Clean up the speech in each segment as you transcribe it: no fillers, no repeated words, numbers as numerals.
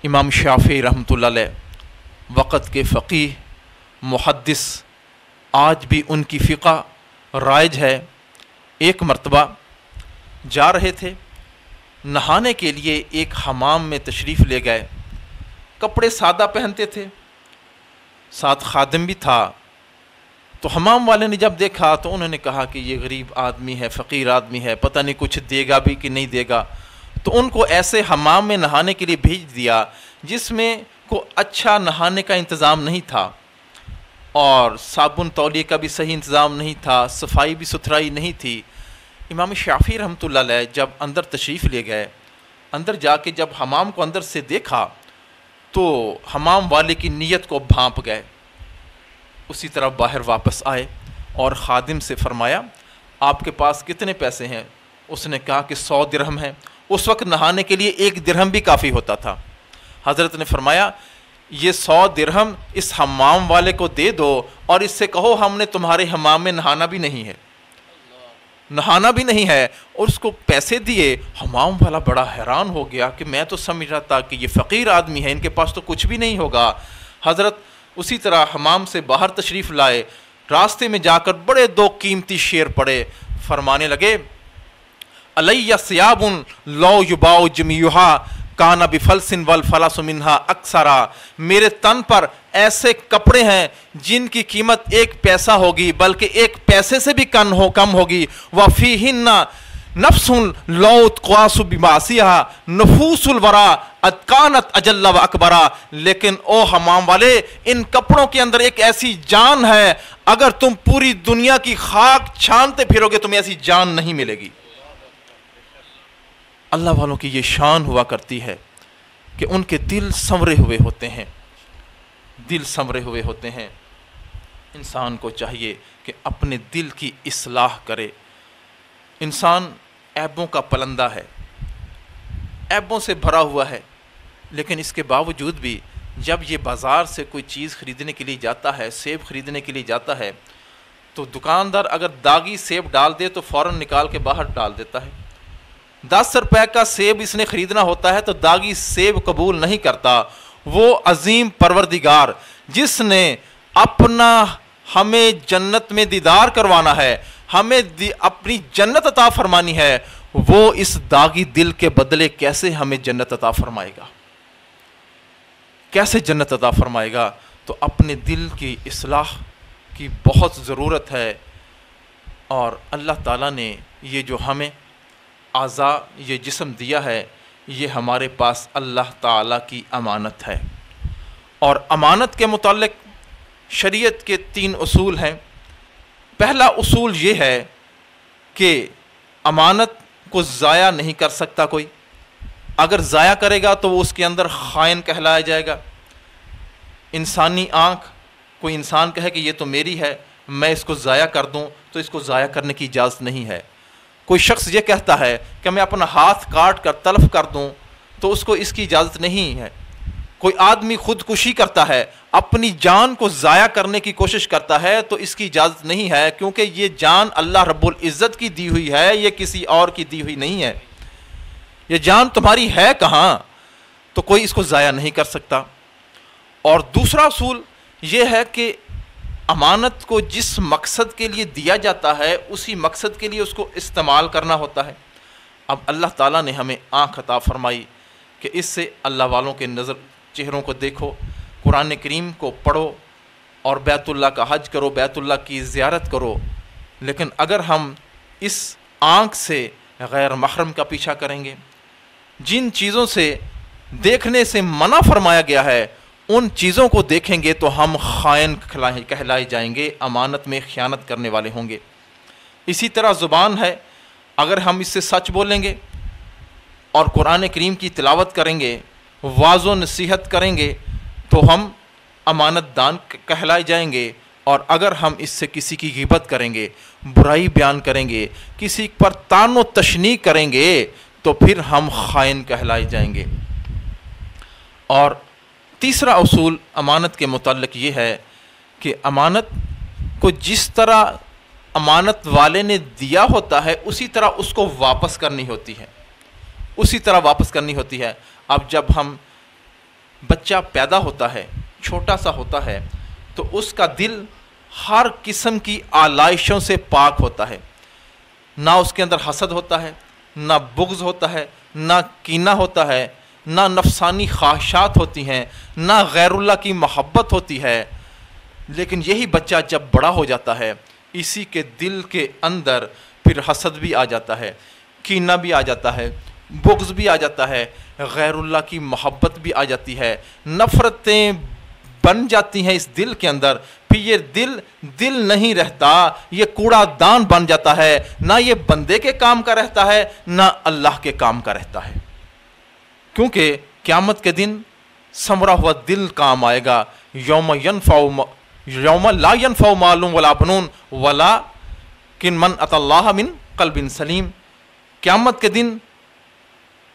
امام شافعی رحمۃ اللہ علیہ وقت کے فقیہ محدث، آج بھی ان کی فقہ رائج ہے۔ ایک مرتبہ جا رہے تھے نہانے کے لیے، ایک حمام میں تشریف لے گئے، کپڑے سادہ پہنتے تھے، ساتھ خادم بھی تھا۔ تو حمام والے نے جب دیکھا تو انہوں نے کہا کہ یہ غریب آدمی ہے، فقیر آدمی ہے، پتہ نہیں کچھ دے گا بھی کہ نہیں دے گا۔ تو ان کو ایسے حمام میں نہانے کے لیے بھیج دیا جس میں کوئی اچھا نہانے کا انتظام نہیں تھا، اور صابن تولیے کا بھی صحیح انتظام نہیں تھا، صفائی بھی ستھرائی نہیں تھی۔ امام شافعی رحمۃ اللہ علیہ جب اندر تشریف لے گئے، اندر جا کے جب حمام کو اندر سے دیکھا تو حمام والے کی نیت کو بھانپ گئے، اسی طرح باہر واپس آئے اور خادم سے فرمایا آپ کے پاس کتنے پیسے ہیں؟ اس نے کہا کہ 100 درہم ہیں۔ اس وقت نہانے کے لیے 1 درہم بھی کافی ہوتا تھا۔ حضرت نے فرمایا یہ 100 درہم اس حمام والے کو دے دو اور اس سے کہو ہم نے تمہارے حمام میں نہانا بھی نہیں ہے، نہانا بھی نہیں ہے، اور اس کو پیسے دیے۔ حمام والا بڑا حیران ہو گیا کہ میں تو سمجھ رہا تھا کہ یہ فقیر آدمی ہے، ان کے پاس تو کچھ بھی نہیں ہوگا۔ حضرت اسی طرح حمام سے باہر تشریف لائے، راستے میں جا کر بڑے 2 قیمتی شعر پڑھے، فرمانے لگے علی ثیاب لو یباع جمیعها کان بفلس والفلس منها اکثرا، میرے تن پر ایسے کپڑے ہیں جن کی قیمت 1 پیسہ ہوگی بلکہ 1 پیسے سے بھی کم ہوگی۔ وفیہن نفس لو تقاس بمعصیها نفوس الورا اتقانت اجل و اکبرا، لیکن او حمام والے ان کپڑوں کے اندر ایک ایسی جان ہے، اگر تم پوری دنیا کی خاک چھانتے پھرو گے تمہیں ایسی جان نہیں ملے گی۔ اللہ والوں کی یہ شان ہوا کرتی ہے کہ ان کے دل سنورے ہوئے ہوتے ہیں، دل سنورے ہوئے ہوتے ہیں۔ انسان کو چاہیے کہ اپنے دل کی اصلاح کرے۔ انسان عیبوں کا پلندہ ہے، عیبوں سے بھرا ہوا ہے، لیکن اس کے باوجود بھی جب یہ بازار سے کوئی چیز خریدنے کے لیے جاتا ہے، سیب خریدنے کے لیے جاتا ہے، تو دکاندار اگر داغی سیب ڈال دے تو فوراً نکال کے باہر ڈال دیتا ہے۔ 10 روپے کا سیب اس نے خریدنا ہوتا ہے تو داغی سیب قبول نہیں کرتا۔ وہ عظیم پروردگار جس نے اپنا ہمیں جنت میں دیدار کروانا ہے، ہمیں اپنی جنت عطا فرمانی ہے، وہ اس داغی دل کے بدلے کیسے ہمیں جنت عطا فرمائے گا؟ کیسے جنت عطا فرمائے گا؟ تو اپنے دل کی اصلاح کی بہت ضرورت ہے، اور اللہ تعالیٰ نے یہ جو ہمیں اعضاء یہ جسم دیا ہے، یہ ہمارے پاس اللہ تعالیٰ کی امانت ہے۔ اور امانت کے متعلق شریعت کے 3 اصول ہیں۔ پہلا اصول یہ ہے کہ امانت کو ضائع نہیں کر سکتا کوئی، اگر ضائع کرے گا تو وہ اس کے اندر خائن کہلایا جائے گا۔ انسانی آنکھ، کوئی انسان کہے کہ یہ تو میری ہے، میں اس کو ضائع کر دوں تو اس کو ضائع کرنے کی اجازت نہیں ہے۔ کوئی شخص یہ کہتا ہے کہ میں اپنا ہاتھ کاٹ کر تلف کر دوں تو اس کو اس کی اجازت نہیں ہے۔ کوئی آدمی خودکشی کرتا ہے، اپنی جان کو ضائع کرنے کی کوشش کرتا ہے تو اس کی اجازت نہیں ہے، کیونکہ یہ جان اللہ رب العزت کی دی ہوئی ہے، یہ کسی اور کی دی ہوئی نہیں ہے۔ یہ جان تمہاری ہے کہاں؟ تو کوئی اس کو ضائع نہیں کر سکتا۔ اور دوسرا اصول یہ ہے کہ امانت کو جس مقصد کے لیے دیا جاتا ہے اسی مقصد کے لیے اس کو استعمال کرنا ہوتا ہے۔ اب اللہ تعالیٰ نے ہمیں آنکھ عطا فرمائی کہ اس سے اللہ والوں کے نظر چہروں کو دیکھو، قرآن کریم کو پڑھو اور بیت اللہ کا حج کرو، بیت اللہ کی زیارت کرو، لیکن اگر ہم اس آنکھ سے غیر محرم کا پیچھا کریں گے، جن چیزوں سے دیکھنے سے منع فرمایا گیا ہے ان چیزوں کو دیکھیں گے تو ہم خائن کہلائے جائیں گے، امانت میں خیانت کرنے والے ہوں گے۔ اسی طرح زبان ہے، اگر ہم اس سے سچ بولیں گے اور قرآن کریم کی تلاوت کریں گے، واعظ و نصیحت کریں گے تو ہم امانت دان کہلائے جائیں گے، اور اگر ہم اس سے کسی کی غیبت کریں گے، برائی بیان کریں گے، کسی پر طعن و تشنیع کریں گے تو پھر ہم خائن کہلائے جائیں گے۔ اور تیسرا اصول امانت کے متعلق یہ ہے کہ امانت کو جس طرح امانت والے نے دیا ہوتا ہے اسی طرح اس کو واپس کرنی ہوتی ہے، اسی طرح واپس کرنی ہوتی ہے۔ اب جب ہم بچہ پیدا ہوتا ہے، چھوٹا سا ہوتا ہے، تو اس کا دل ہر قسم کی آلائشوں سے پاک ہوتا ہے، نہ اس کے اندر حسد ہوتا ہے، نہ بغض ہوتا ہے، نہ کینہ ہوتا ہے، نہ نفسانی خواہشات ہوتی ہیں، نہ غیر اللہ کی محبت ہوتی ہے۔ لیکن یہی بچہ جب بڑا ہو جاتا ہے، اسی کے دل کے اندر پھر حسد بھی آ جاتا ہے، کینہ بھی آ جاتا ہے، بغض بھی آ جاتا ہے، غیر اللہ کی محبت بھی آ جاتی ہے، نفرتیں بن جاتی ہیں اس دل کے اندر۔ پھر یہ دل نہیں رہتا، یہ کوڑا دان بن جاتا ہے، نہ یہ بندے کے کام کا رہتا ہے، نہ اللہ کے کام کا رہتا ہے۔ کیونکہ قیامت کے دن ثمرا ہوا دل کام آئے گا، یوم لا ينفع مال ولا بنون ولکن من اتى اللہ من قلب سلیم۔ قیامت کے دن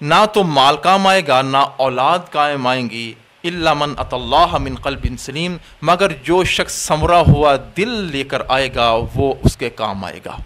نہ تو مال کام آئے گا، نہ اولاد کام آئیں گی، الا من اتى اللہ من قلب سلیم، مگر جو شخص ثمرا ہوا دل لے کر آئے گا وہ اس کے کام آئے گا۔